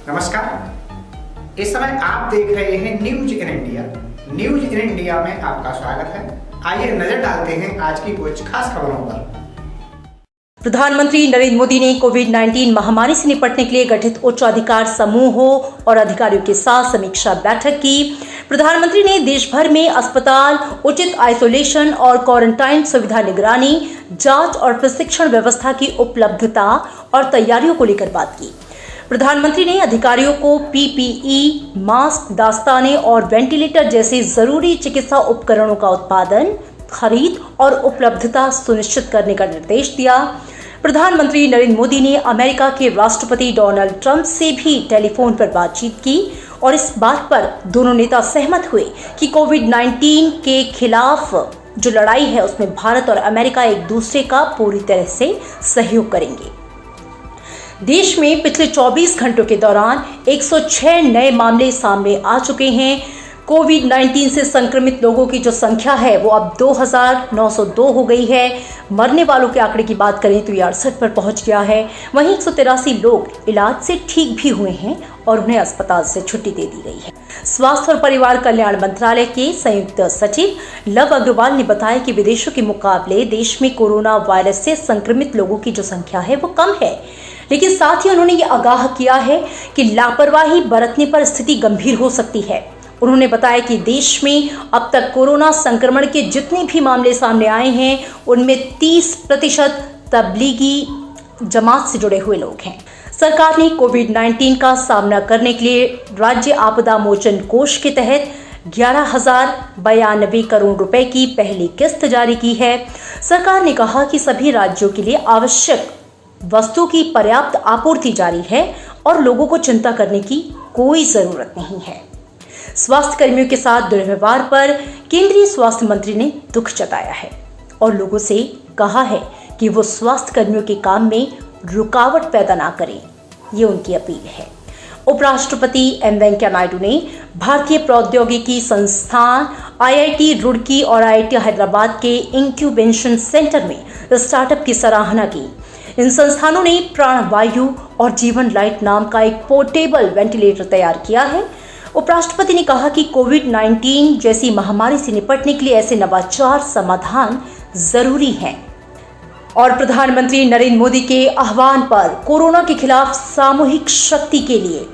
नमस्कार। इस समय आप देख रहे हैं news in India. News in India में आपका स्वागत है। आइए नजर डालते हैं आज की कुछ खास खबरों पर। प्रधानमंत्री नरेंद्र मोदी ने कोविड-19 महामारी से निपटने के लिए गठित उच्च अधिकार समूहों और अधिकारियों के साथ समीक्षा बैठक की। प्रधानमंत्री ने देश भर में अस्पताल, उचित आइसोलेशन और क्वारंटाइन सुविधा, निगरानी, जांच और प्रशिक्षण व्यवस्था की उपलब्धता और तैयारियों को लेकर बात की। प्रधानमंत्री ने अधिकारियों को पीपीई, मास्क, दस्ताने और वेंटिलेटर जैसे जरूरी चिकित्सा उपकरणों का उत्पादन, खरीद और उपलब्धता सुनिश्चित करने का निर्देश दिया। प्रधानमंत्री नरेंद्र मोदी ने अमेरिका के राष्ट्रपति डोनाल्ड ट्रंप से भी टेलीफोन पर बातचीत की और इस बात पर दोनों नेता सहमत हुए कि कोविड-19 के खिलाफ जो लड़ाई है उसमें भारत और अमेरिका एक दूसरे का पूरी तरह से सहयोग करेंगे। देश में पिछले 24 घंटों के दौरान 106 नए मामले सामने आ चुके हैं। कोविड-19 से संक्रमित लोगों की जो संख्या है वो अब 2902 हो गई है। मरने वालों के आंकड़े की बात करें तो ये 68 पर पहुंच गया है। वहीं 183 लोग इलाज से ठीक भी हुए हैं और उन्हें अस्पताल से छुट्टी दे दी गई है। स्वास्थ्य और परिवार कल्याण मंत्रालय के संयुक्त सचिव लव अग्रवाल ने बताया कि विदेशों के मुकाबले देश में कोरोना वायरस से संक्रमित लोगों की जो संख्या है वो कम है, लेकिन साथ ही उन्होंने ये आगाह किया है कि लापरवाही बरतने पर स्थिति गंभीर हो सकती है। उन्होंने बताया कि देश में अब तक कोरोना संक्रमण के जितने भी मामले सामने आए हैं उनमें 30% तबलीगी जमात से जुड़े हुए लोग हैं। सरकार ने कोविड-19 का सामना करने के लिए राज्य आपदा मोचन कोष के तहत 11,092 करोड़ रुपए की पहली किस्त जारी की है। सरकार ने कहा कि सभी राज्यों के लिए आवश्यक वस्तुओं की पर्याप्त आपूर्ति जारी है और लोगों को चिंता करने की कोई जरूरत नहीं है। स्वास्थ्य कर्मियों के साथ दुर्व्यवहार पर केंद्रीय स्वास्थ्य मंत्री ने दुख जताया है और लोगों से कहा है कि वो स्वास्थ्य कर्मियों के काम में रुकावट पैदा ना करें, ये उनकी अपील है। उपराष्ट्रपति एम वेंकैया नायडू ने भारतीय प्रौद्योगिकी संस्थान IIT रुड़की और IIT हैदराबाद के इंक्यूबेशन सेंटर में स्टार्टअप की सराहना की। इन संस्थानों ने प्राणवायु और जीवन लाइट नाम का एक पोर्टेबल वेंटिलेटर तैयार किया है। उपराष्ट्रपति ने कहा कि कोविड-19 जैसी महामारी से निपटने के लिए ऐसे नवाचार समाधान जरूरी हैं और प्रधानमंत्री नरेंद्र मोदी के आह्वान पर कोरोना के खिलाफ सामूहिक शक्ति के लिए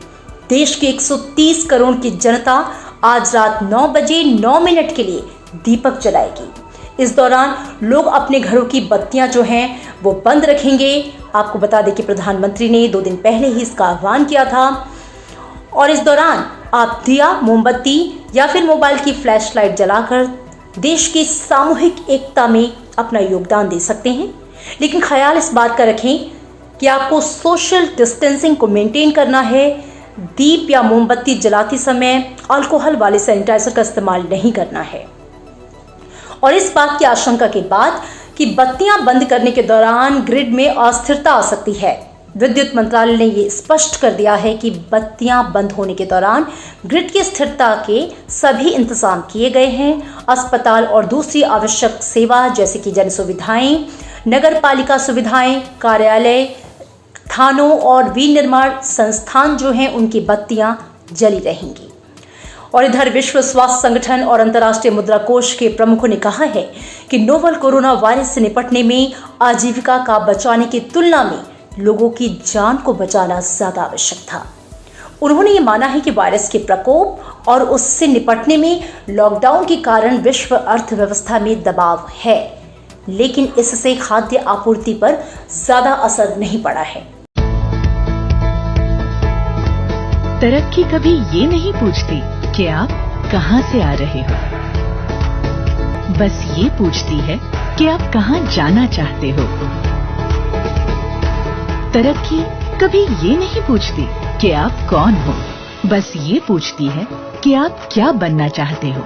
देश की 130 करोड़ की जनता आज रात 9 बजे 9 मिनट के लिए दीपक जलाएगी। इस दौरान लोग अपने घरों की बत्तियां जो हैं वो बंद रखेंगे। आपको बता दें कि प्रधानमंत्री ने 2 दिन पहले ही इसका आह्वान किया था और इस दौरान आप दिया, मोमबत्ती या फिर मोबाइल की फ्लैश लाइट जलाकर देश की सामूहिक एकता में अपना योगदान दे सकते हैं। लेकिन ख्याल इस बात का रखें कि आपको सोशल डिस्टेंसिंग को मेंटेन करना है। दीप या मोमबत्ती जलाते समय अल्कोहल वाले सैनिटाइजर का इस्तेमाल नहीं करना है। और इस बात की आशंका के बाद कि बत्तियां बंद करने के दौरान ग्रिड में अस्थिरता आ सकती है, विद्युत मंत्रालय ने ये स्पष्ट कर दिया है कि बत्तियां बंद होने के दौरान ग्रिड की स्थिरता के सभी इंतजाम किए गए हैं। अस्पताल और दूसरी आवश्यक सेवा जैसे कि जन सुविधाएं, नगर पालिका सुविधाएं, कार्यालय, थानों और विनिर्माण संस्थान जो हैं उनकी बत्तियां जली रहेंगी। और इधर विश्व स्वास्थ्य संगठन और अंतर्राष्ट्रीय मुद्रा कोष के प्रमुखों ने कहा है कि नोवल कोरोना वायरस से निपटने में आजीविका का बचाने की तुलना में लोगों की जान को बचाना ज्यादा आवश्यक था। उन्होंने ये माना है कि वायरस के प्रकोप और उससे निपटने में लॉकडाउन के कारण विश्व अर्थव्यवस्था में दबाव है, लेकिन इससे खाद्य आपूर्ति पर ज्यादा असर नहीं पड़ा है। तरक्की कभी ये नहीं पूछती कि आप कहां से आ रहे हो, बस ये पूछती है कि आप कहां जाना चाहते हो। तरक्की कभी ये नहीं पूछती कि आप कौन हो, बस ये पूछती है कि आप क्या बनना चाहते हो।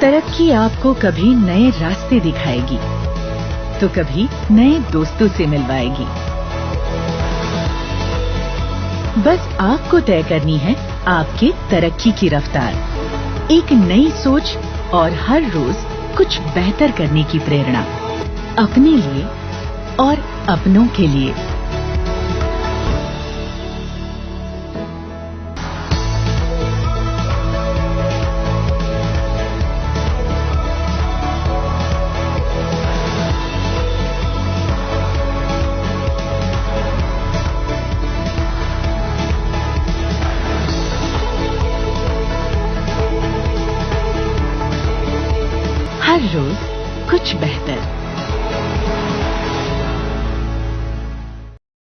तरक्की आपको कभी नए रास्ते दिखाएगी तो कभी नए दोस्तों से मिलवाएगी। बस आपको तय करनी है आपके तरक्की की रफ्तार, एक नई सोच और हर रोज कुछ बेहतर करने की प्रेरणा, अपने लिए और अपनों के लिए। हर रोज कुछ बेहतर।